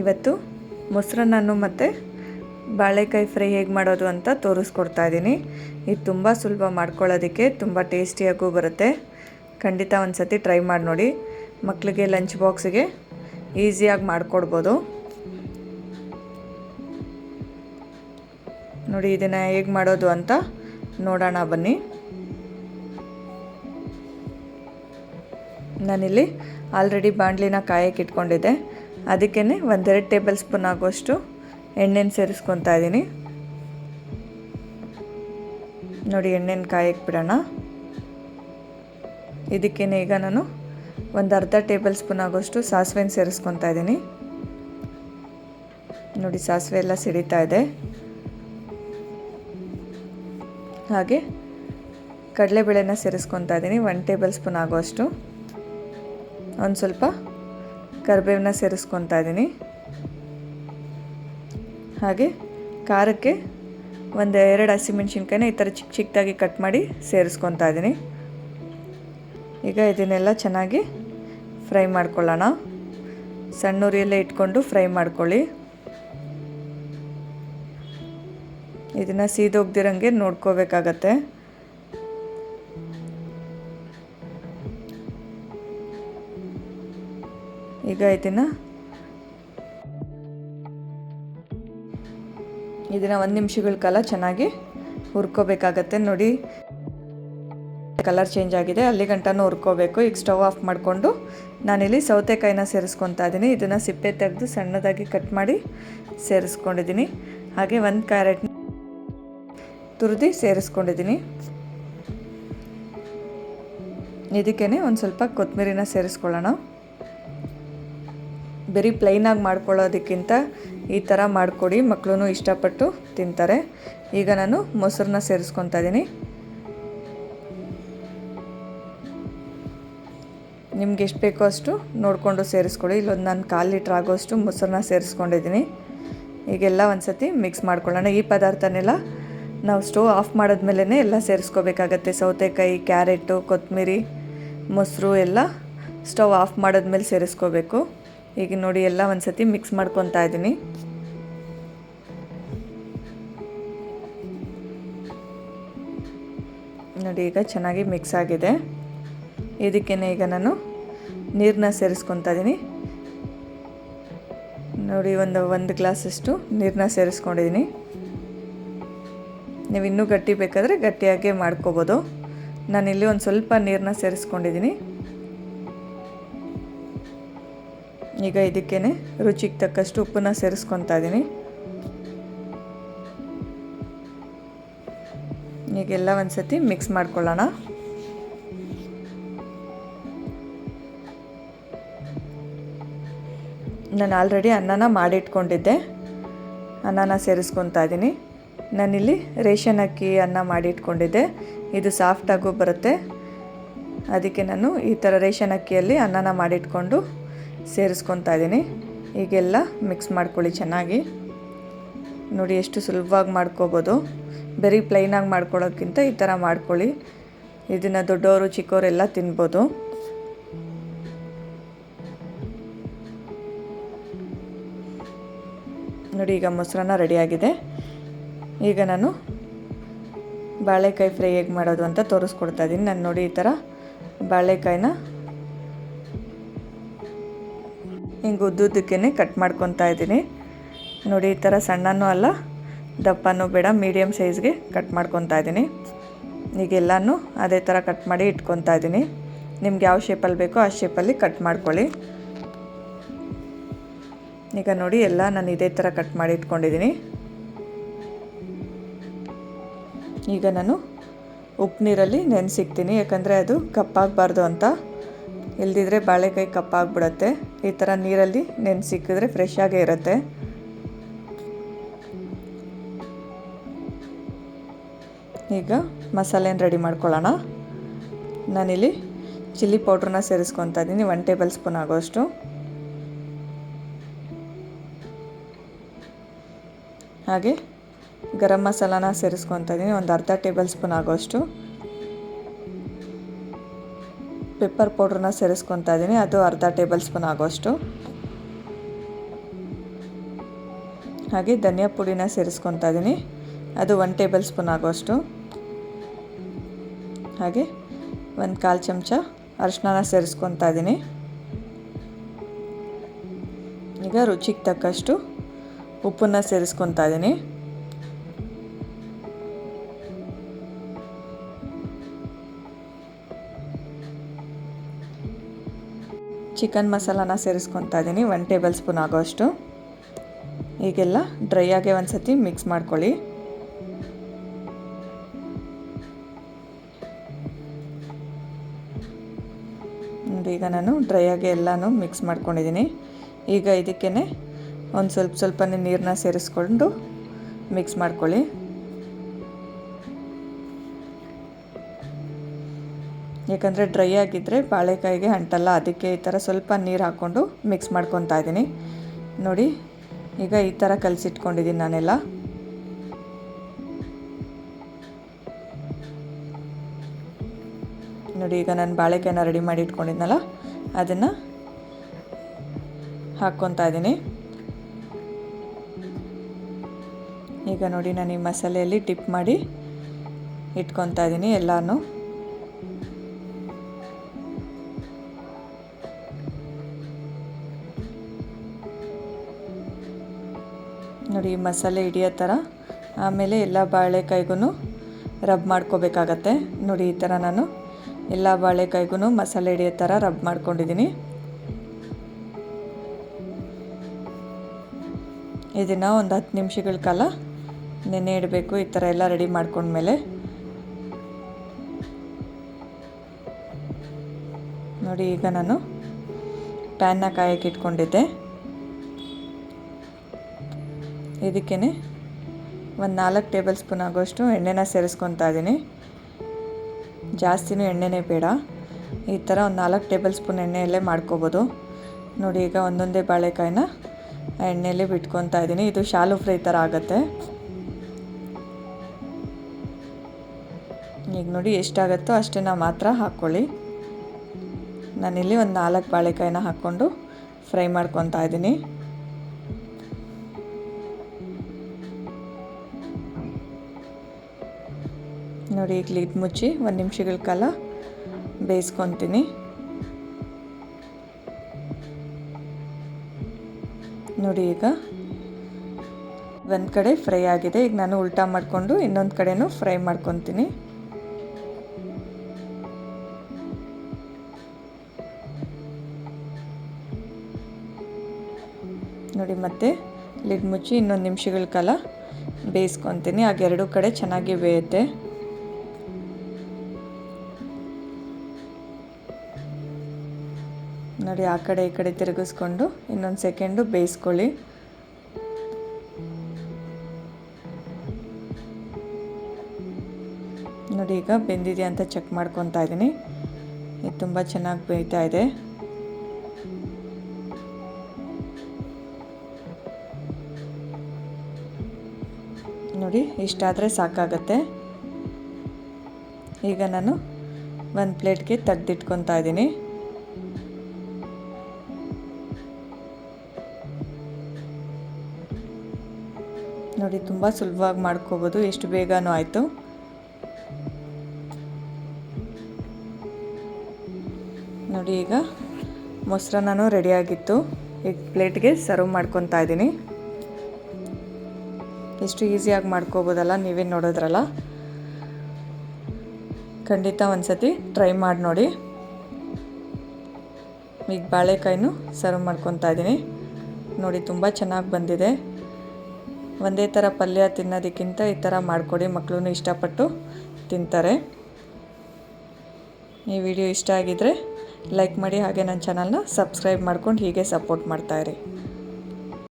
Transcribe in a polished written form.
ಇವತ್ತು ಮೊಸರನ್ನು ಮತ್ತು ಬಾಳೆಕಾಯಿ ಫ್ರೈ ಹೇಗೆ ಮಾಡೋದು ಅಂತ ತೋರಿಸ್ಕೊಡ್ತಾ ಇದ್ದೀನಿ. ಇದು ತುಂಬ ಸುಲಭ ಮಾಡ್ಕೊಳ್ಳೋದಕ್ಕೆ, ತುಂಬ ಟೇಸ್ಟಿಯಾಗೂ ಬರುತ್ತೆ. ಖಂಡಿತ ಒಂದು ಸತಿ ಟ್ರೈ ಮಾಡಿ ನೋಡಿ. ಮಕ್ಕಳಿಗೆ ಲಂಚ್ ಬಾಕ್ಸಿಗೆ ಈಸಿಯಾಗಿ ಮಾಡಿಕೊಡ್ಬೋದು. ನೋಡಿ ಇದನ್ನು ಹೇಗೆ ಮಾಡೋದು ಅಂತ ನೋಡೋಣ ಬನ್ನಿ. ನಾನಿಲ್ಲಿ ಆಲ್ರೆಡಿ ಬಾಣಲಿನ ಕಾಯಕ್ಕೆ ಇಟ್ಕೊಂಡಿದ್ದೆ. ಅದಕ್ಕೇ 1-2 ಟೇಬಲ್ ಸ್ಪೂನ್ ಆಗುವಷ್ಟು ಎಣ್ಣೆನ ಸೇರಿಸ್ಕೊತಾ ಇದ್ದೀನಿ. ನೋಡಿ ಎಣ್ಣೆನ ಕಾಯಕ್ಕೆ ಬಿಡೋಣ. ಇದಕ್ಕೇನೆ ಈಗ ನಾನು 1/2 ಟೇಬಲ್ ಸ್ಪೂನ್ ಆಗೋಷ್ಟು ಸಾಸಿವೆನ ಸೇರಿಸ್ಕೊತಾ ಇದ್ದೀನಿ. ನೋಡಿ ಸಾಸಿವೆ ಎಲ್ಲ ಸಿಡಿತಾ ಇದೆ. ಹಾಗೆ ಕಡಲೆಬೇಳೆನ ಸೇರಿಸ್ಕೊತಾ ಇದ್ದೀನಿ 1 ಟೇಬಲ್ ಸ್ಪೂನ್ ಆಗುವಷ್ಟು. ಒಂದು ಸ್ವಲ್ಪ ಕರಿಬೇವನ್ನ ಸೇರಿಸ್ಕೊತಾ ಇದ್ದೀನಿ. ಹಾಗೆ ಖಾರಕ್ಕೆ 1-2 ಹಸಿಮೆಣ್ಸಿನ್ಕಾಯಿನ ಈ ಥರ ಚಿಕ್ಕ ಚಿಕ್ಕದಾಗಿ ಕಟ್ ಮಾಡಿ ಸೇರಿಸ್ಕೊತಾ ಇದ್ದೀನಿ. ಈಗ ಇದನ್ನೆಲ್ಲ ಚೆನ್ನಾಗಿ ಫ್ರೈ ಮಾಡ್ಕೊಳ್ಳೋಣ. ಸಣ್ಣ ಉರಿಯಲ್ಲೇ ಇಟ್ಕೊಂಡು ಫ್ರೈ ಮಾಡ್ಕೊಳ್ಳಿ. ಇದನ್ನು ಸೀದೋಗ್ದಿರಂಗೆ ನೋಡ್ಕೋಬೇಕಾಗತ್ತೆ. ಈಗ ಇದನ್ನು 1 ನಿಮಿಷಗಳ ಕಾಲ ಚೆನ್ನಾಗಿ ಹುರ್ಕೋಬೇಕಾಗತ್ತೆ. ನೋಡಿ ಕಲರ್ ಚೇಂಜ್ ಆಗಿದೆ, ಅಲ್ಲಿ ಗಂಟನೂ ಹುರ್ಕೋಬೇಕು. ಈಗ ಸ್ಟವ್ ಆಫ್ ಮಾಡಿಕೊಂಡು ನಾನಿಲ್ಲಿ ಸೌತೆಕಾಯಿನ ಸೇರಿಸ್ಕೊತಾ ಇದ್ದೀನಿ. ಇದನ್ನು ಸಿಪ್ಪೆ ತೆಗೆದು ಸಣ್ಣದಾಗಿ ಕಟ್ ಮಾಡಿ ಸೇರಿಸ್ಕೊಂಡಿದ್ದೀನಿ. ಹಾಗೆ 1 ಕ್ಯಾರೆಟ್ ತುರಿದು ಸೇರಿಸ್ಕೊಂಡಿದ್ದೀನಿ. ಇದಕ್ಕೇ ಒಂದು ಸ್ವಲ್ಪ ಕೊತ್ತಂಬರಿನ ಸೇರಿಸ್ಕೊಳ್ಳೋಣ. ಬರೀ ಪ್ಲೈನಾಗಿ ಮಾಡ್ಕೊಳ್ಳೋದಕ್ಕಿಂತ ಈ ಥರ ಮಾಡಿಕೊಡಿ, ಮಕ್ಕಳು ಇಷ್ಟಪಟ್ಟು ತಿಂತಾರೆ. ಈಗ ನಾನು ಮೊಸರನ್ನ ಸೇರಿಸ್ಕೊತಾ ಇದ್ದೀನಿ. ನಿಮ್ಗೆ ಎಷ್ಟು ಬೇಕೋ ಅಷ್ಟು ನೋಡಿಕೊಂಡು ಸೇರಿಸ್ಕೊಳ್ಳಿ. ಇಲ್ಲೊಂದು ನಾನು 1/4 ಲೀಟ್ರ್ ಆಗೋಷ್ಟು ಮೊಸರನ್ನ ಸೇರಿಸ್ಕೊಂಡಿದ್ದೀನಿ. ಈಗೆಲ್ಲ ಒಂದು ಸತಿ ಮಿಕ್ಸ್ ಮಾಡ್ಕೊಳ್ಳೋಣ. ಈ ಪದಾರ್ಥನೆಲ್ಲ ನಾವು ಸ್ಟವ್ ಆಫ್ ಮಾಡಿದ್ಮೇಲೆ ಎಲ್ಲ ಸೇರಿಸ್ಕೋಬೇಕಾಗತ್ತೆ. ಸೌತೆಕಾಯಿ, ಕ್ಯಾರೆಟು, ಕೊತ್ತಂಬರಿ, ಮೊಸರು ಎಲ್ಲ ಸ್ಟವ್ ಆಫ್ ಮಾಡಿದ್ಮೇಲೆ ಸೇರಿಸ್ಕೋಬೇಕು. ಈಗ ನೋಡಿ ಎಲ್ಲ ಒಂದು ಸತಿ ಮಿಕ್ಸ್ ಮಾಡ್ಕೊತಾ ಇದ್ದೀನಿ. ನೋಡಿ ಈಗ ಚೆನ್ನಾಗಿ ಮಿಕ್ಸ್ ಆಗಿದೆ. ಇದಕ್ಕೇ ಈಗ ನಾನು ನೀರನ್ನ ಸೇರಿಸ್ಕೊತಾ ಇದ್ದೀನಿ. ನೋಡಿ ಒಂದು ಗ್ಲಾಸಷ್ಟು ನೀರನ್ನ ಸೇರಿಸ್ಕೊಂಡಿದ್ದೀನಿ. ನೀವು ಇನ್ನೂ ಗಟ್ಟಿ ಬೇಕಾದರೆ ಗಟ್ಟಿಯಾಗಿ ಮಾಡ್ಕೋಬೋದು. ನಾನಿಲ್ಲಿ ಒಂದು ಸ್ವಲ್ಪ ನೀರನ್ನ ಸೇರಿಸ್ಕೊಂಡಿದ್ದೀನಿ. ಈಗ ಇದಕ್ಕೇ ರುಚಿಗೆ ತಕ್ಕಷ್ಟು ಉಪ್ಪನ್ನ ಸೇರಿಸ್ಕೊತಾ ಇದ್ದೀನಿ. ಈಗೆಲ್ಲ ಒಂದು ಸತಿ ಮಿಕ್ಸ್ ಮಾಡ್ಕೊಳ್ಳೋಣ. ನಾನು ಆಲ್ರೆಡಿ ಅನ್ನನ ಮಾಡಿಟ್ಕೊಂಡಿದ್ದೆ. ಅನ್ನನ ಸೇರಿಸ್ಕೊತಾ ಇದ್ದೀನಿ. ನಾನಿಲ್ಲಿ ರೇಷನ್ ಅಕ್ಕಿ ಅನ್ನ ಮಾಡಿಟ್ಕೊಂಡಿದ್ದೆ. ಇದು ಸಾಫ್ಟಾಗೂ ಬರುತ್ತೆ. ಅದಕ್ಕೆ ನಾನು ಈ ಥರ ರೇಷನ್ ಅಕ್ಕಿಯಲ್ಲಿ ಅನ್ನನ ಮಾಡಿಟ್ಕೊಂಡು ಸೇರಿಸ್ಕೊತಾ ಇದ್ದೀನಿ. ಈಗೆಲ್ಲ ಮಿಕ್ಸ್ ಮಾಡ್ಕೊಳ್ಳಿ ಚೆನ್ನಾಗಿ. ನೋಡಿ ಎಷ್ಟು ಸುಲಭವಾಗಿ ಮಾಡ್ಕೋಬೋದು. ಬರೀ ಪ್ಲೈನಾಗಿ ಮಾಡ್ಕೊಳ್ಳೋಕ್ಕಿಂತ ಈ ಥರ ಮಾಡ್ಕೊಳ್ಳಿ. ಇದನ್ನು ದೊಡ್ಡವರು ಚಿಕ್ಕವರೆಲ್ಲ ತಿನ್ಬೋದು. ನೋಡಿ ಈಗ ಮೊಸರನ್ನ ರೆಡಿಯಾಗಿದೆ. ಈಗ ನಾನು ಬಾಳೆಕಾಯಿ ಫ್ರೈ ಹೇಗೆ ಮಾಡೋದು ಅಂತ ತೋರಿಸ್ಕೊಡ್ತಾ ಇದ್ದೀನಿ. ನಾನು ನೋಡಿ ಈ ಥರ ಬಾಳೆಕಾಯಿನ ಹಿಂಗೆ ಉದ್ದುದ್ದಕ್ಕೇ ಕಟ್ ಮಾಡ್ಕೊತಾ ಇದ್ದೀನಿ. ನೋಡಿ ಈ ಥರ ಸಣ್ಣನೂ ಅಲ್ಲ, ದಪ್ಪನೂ ಬೇಡ, ಮೀಡಿಯಮ್ ಸೈಜ್ಗೆ ಕಟ್ ಮಾಡ್ಕೊತಾ ಇದ್ದೀನಿ. ಈಗೆಲ್ಲನೂ ಅದೇ ಥರ ಕಟ್ ಮಾಡಿ ಇಟ್ಕೊತಾ ಇದ್ದೀನಿ. ನಿಮ್ಗೆ ಯಾವ ಶೇಪಲ್ಲಿ ಬೇಕೋ ಆ ಶೇಪಲ್ಲಿ ಕಟ್ ಮಾಡ್ಕೊಳ್ಳಿ. ಈಗ ನೋಡಿ ಎಲ್ಲ ನಾನು ಇದೇ ಥರ ಕಟ್ ಮಾಡಿ ಇಟ್ಕೊಂಡಿದ್ದೀನಿ. ಈಗ ನಾನು ಉಪ್ಪು ನೀರಲ್ಲಿ ನೆನೆಸಿಕ್ತೀನಿ, ಯಾಕಂದರೆ ಅದು ಕಪ್ಪಾಗಬಾರ್ದು ಅಂತ. ಇಲ್ದಿದ್ರೆ ಬಾಳೆಕಾಯಿ ಕಪ್ಪಾಗ್ಬಿಡುತ್ತೆ. ಈ ಥರ ನೀರಲ್ಲಿ ನೆನೆಸಿಕ್ಕಿದ್ರೆ ಫ್ರೆಶ್ ಆಗೇ ಇರುತ್ತೆ. ಈಗ ಮಸಾಲೆನ ರೆಡಿ ಮಾಡ್ಕೊಳ್ಳೋಣ. ನಾನಿಲ್ಲಿ ಚಿಲ್ಲಿ ಪೌಡ್ರನ್ನ ಸೇರಿಸ್ಕೊತಾ ಇದ್ದೀನಿ 1 ಟೇಬಲ್ ಸ್ಪೂನ್ ಆಗೋಷ್ಟು. ಹಾಗೆ ಗರಂ ಮಸಾಲಾನ ಸೇರಿಸ್ಕೊತಾ ಇದ್ದೀನಿ 1/2 ಟೇಬಲ್ ಸ್ಪೂನ್ ಆಗೋಷ್ಟು. ಪೆಪ್ಪರ್ ಪೌಡ್ರನ್ನ ಸೇರಿಸ್ಕೊತಾ ಇದ್ದೀನಿ, ಅದು 1/2 ಟೇಬಲ್ ಸ್ಪೂನ್ ಆಗೋಷ್ಟು. ಹಾಗೆ ಧನಿಯಾ ಪುಡಿನ ಸೇರಿಸ್ಕೊತಾ ಇದ್ದೀನಿ, ಅದು 1 ಟೇಬಲ್ ಸ್ಪೂನ್ ಆಗೋಷ್ಟು. ಹಾಗೆ 1/4 ಚಮಚ ಅರಿಶಿನ ಸೇರಿಸ್ಕೊತಾ ಇದ್ದೀನಿ. ಈಗ ರುಚಿಗೆ ತಕ್ಕಷ್ಟು ಉಪ್ಪನ್ನು ಸೇರಿಸ್ಕೊತಾ ಇದ್ದೀನಿ. ಚಿಕನ್ ಮಸಾಲಾನ ಸೇರಿಸ್ಕೊತಾ ಇದ್ದೀನಿ, 1 ಟೇಬಲ್ ಸ್ಪೂನ್ ಆಗೋಷ್ಟು. ಈಗೆಲ್ಲ ಡ್ರೈ ಆಗಿ ಒಂದು ಸತಿ ಮಿಕ್ಸ್ ಮಾಡ್ಕೊಳ್ಳಿ. ನೋಡಿ, ಈಗ ನಾನು ಡ್ರೈ ಆಗಿ ಎಲ್ಲನೂ ಮಿಕ್ಸ್ ಮಾಡ್ಕೊಂಡಿದ್ದೀನಿ. ಈಗ ಇದಕ್ಕೇ ಒಂದು ಸ್ವಲ್ಪನೇ ನೀರನ್ನ ಸೇರಿಸ್ಕೊಂಡು ಮಿಕ್ಸ್ ಮಾಡ್ಕೊಳ್ಳಿ. ಯಾಕಂದರೆ ಡ್ರೈ ಆಗಿದ್ದರೆ ಬಾಳೆಕಾಯಿಗೆ ಅಂಟಲ್ಲ, ಅದಕ್ಕೆ ಈ ಥರ ಸ್ವಲ್ಪ ನೀರು ಹಾಕ್ಕೊಂಡು ಮಿಕ್ಸ್ ಮಾಡ್ಕೊತಾ ಇದ್ದೀನಿ. ನೋಡಿ, ಈಗ ಈ ಥರ ಕಲಸಿಟ್ಕೊಂಡಿದ್ದೀನಿ ನಾನೆಲ್ಲ. ನೋಡಿ, ಈಗ ನಾನು ಬಾಳೆಕಾಯಿನ ರೆಡಿ ಮಾಡಿ ಇಟ್ಕೊಂಡಿದ್ನಲ್ಲ, ಅದನ್ನು ಹಾಕ್ಕೊತಾ ಇದ್ದೀನಿ. ಈಗ ನೋಡಿ, ನಾನು ಈ ಮಸಾಲೆಯಲ್ಲಿ ಡಿಪ್ ಮಾಡಿ ಇಟ್ಕೊತಾ ಇದ್ದೀನಿ ಎಲ್ಲನೂ. ನೋಡಿ, ಮಸಾಲೆ ಹಿಡಿಯೋ ಥರ ಆಮೇಲೆ ಎಲ್ಲ ಬಾಳೆಕಾಯಿಗೂ ರಬ್ ಮಾಡ್ಕೋಬೇಕಾಗತ್ತೆ. ನೋಡಿ, ಈ ಥರ ನಾನು ಎಲ್ಲ ಬಾಳೆಕಾಯಿಗೂ ಮಸಾಲೆ ಹಿಡಿಯೋ ಥರ ರಬ್ ಮಾಡ್ಕೊಂಡಿದ್ದೀನಿ. ಇದನ್ನು ಒಂದು 10 ನಿಮಿಷಗಳ ಕಾಲ ನೆನೆ ಇಡಬೇಕು. ಈ ಥರ ಎಲ್ಲ ರೆಡಿ ಮಾಡ್ಕೊಂಡ್ಮೇಲೆ ನೋಡಿ, ಈಗ ನಾನು ಪ್ಯಾನ್ನ ಕಾಯಕ್ಕೆ ಇಟ್ಕೊಂಡಿದ್ದೆ. ಇದಕ್ಕೇ ಒಂದು 4 ಟೇಬಲ್ ಸ್ಪೂನ್ ಆಗೋಷ್ಟು ಎಣ್ಣೆನ ಸೇರಿಸ್ಕೊತಾ ಇದ್ದೀನಿ. ಜಾಸ್ತಿನೂ ಎಣ್ಣೆನೇ ಬೇಡ, ಈ ಥರ ಒಂದು 4 ಟೇಬಲ್ ಸ್ಪೂನ್ ಎಣ್ಣೆಯಲ್ಲೇ ಮಾಡ್ಕೋಬೋದು. ನೋಡಿ, ಈಗ ಒಂದೊಂದೇ ಬಾಳೆಕಾಯಿನ ಆ ಎಣ್ಣೆಯಲ್ಲಿ ಬಿಟ್ಕೊತಾ ಇದ್ದೀನಿ. ಇದು ಶಾಲು ಫ್ರೈ ಥರ ಆಗುತ್ತೆ. ಈಗ ನೋಡಿ, ಎಷ್ಟಾಗುತ್ತೋ ಅಷ್ಟನ್ನು ಮಾತ್ರ ಹಾಕ್ಕೊಳ್ಳಿ. ನಾನಿಲ್ಲಿ ಒಂದು 4 ಬಾಳೆಕಾಯಿನ ಹಾಕ್ಕೊಂಡು ಫ್ರೈ ಮಾಡ್ಕೊತಾ ಇದ್ದೀನಿ. ನೋಡಿ, ಈಗ ಲಿಡ್ ಮುಚ್ಚಿ 1 ನಿಮಿಷಗಳ ಕಾಲ ಬೇಯಿಸ್ಕೊತೀನಿ. ನೋಡಿ, ಈಗ ಒಂದು ಕಡೆ ಫ್ರೈ ಆಗಿದೆ. ಈಗ ನಾನು ಉಲ್ಟಾ ಮಾಡಿಕೊಂಡು ಇನ್ನೊಂದು ಕಡೆನೂ ಫ್ರೈ ಮಾಡ್ಕೊತೀನಿ. ನೋಡಿ, ಮತ್ತೆ ಲಿಡ್ ಮುಚ್ಚಿ ಇನ್ನೊಂದು ನಿಮಿಷಗಳ ಕಾಲ ಬೇಯಿಸ್ಕೊತೀನಿ. ಆಗ 2 ಕಡೆ ಚೆನ್ನಾಗಿ ಬೇಯುತ್ತೆ. ನೋಡಿ, ಆ ಕಡೆ ಈ ಕಡೆ ತಿರುಗಿಸ್ಕೊಂಡು ಇನ್ನೊಂದು ಸೆಕೆಂಡು ಬೇಯಿಸ್ಕೊಳ್ಳಿ. ನೋಡಿ, ಈಗ ಬೆಂದಿದೆ ಅಂತ ಚೆಕ್ ಮಾಡ್ಕೊತಾ ಇದ್ದೀನಿ. ಇದು ತುಂಬ ಚೆನ್ನಾಗಿ ಬೇಯ್ತಾ ಇದೆ. ನೋಡಿ, ಇಷ್ಟಾದರೆ ಸಾಕಾಗತ್ತೆ. ಈಗ ನಾನು ಒಂದು ಪ್ಲೇಟ್ಗೆ ತೆಗೆದಿಟ್ಕೊತಾ ಇದ್ದೀನಿ. ನೋಡಿ, ತುಂಬ ಸುಲಭವಾಗಿ ಮಾಡ್ಕೋಬೋದು, ಎಷ್ಟು ಬೇಗನೂ ಆಯಿತು. ನೋಡಿ, ಈಗ ಮೊಸರನ್ನೂ ರೆಡಿಯಾಗಿತ್ತು. ಈಗ ಪ್ಲೇಟ್ಗೆ ಸರ್ವ್ ಮಾಡ್ಕೊತಾ ಇದ್ದೀನಿ. ಎಷ್ಟು ಈಸಿಯಾಗಿ ಮಾಡ್ಕೋಬೋದಲ್ಲ, ನೀವೇ ನೋಡಿದ್ರಲ್ಲ. ಖಂಡಿತ ಒಂದು ಸತಿ ಟ್ರೈ ಮಾಡಿ ನೋಡಿ. ಈಗ ಬಾಳೆಕಾಯಿನೂ ಸರ್ವ್ ಮಾಡ್ಕೊತಾ ಇದ್ದೀನಿ. ನೋಡಿ, ತುಂಬ ಚೆನ್ನಾಗಿ ಬಂದಿದೆ. ಒಂದೇ ಥರ ಪಲ್ಯ ತಿನ್ನೋದಕ್ಕಿಂತ ಈ ಥರ ಮಾಡಿಕೊಡಿ, ಮಕ್ಕಳು ಇಷ್ಟಪಟ್ಟು ತಿಂತಾರೆ. ಈ ವಿಡಿಯೋ ಇಷ್ಟ ಆಗಿದ್ದರೆ ಲೈಕ್ ಮಾಡಿ, ಹಾಗೆ ನನ್ನ ಚಾನಲ್ನ ಸಬ್ಸ್ಕ್ರೈಬ್ ಮಾಡ್ಕೊಂಡು ಹೀಗೆ ಸಪೋರ್ಟ್ ಮಾಡ್ತಾಯಿರಿ.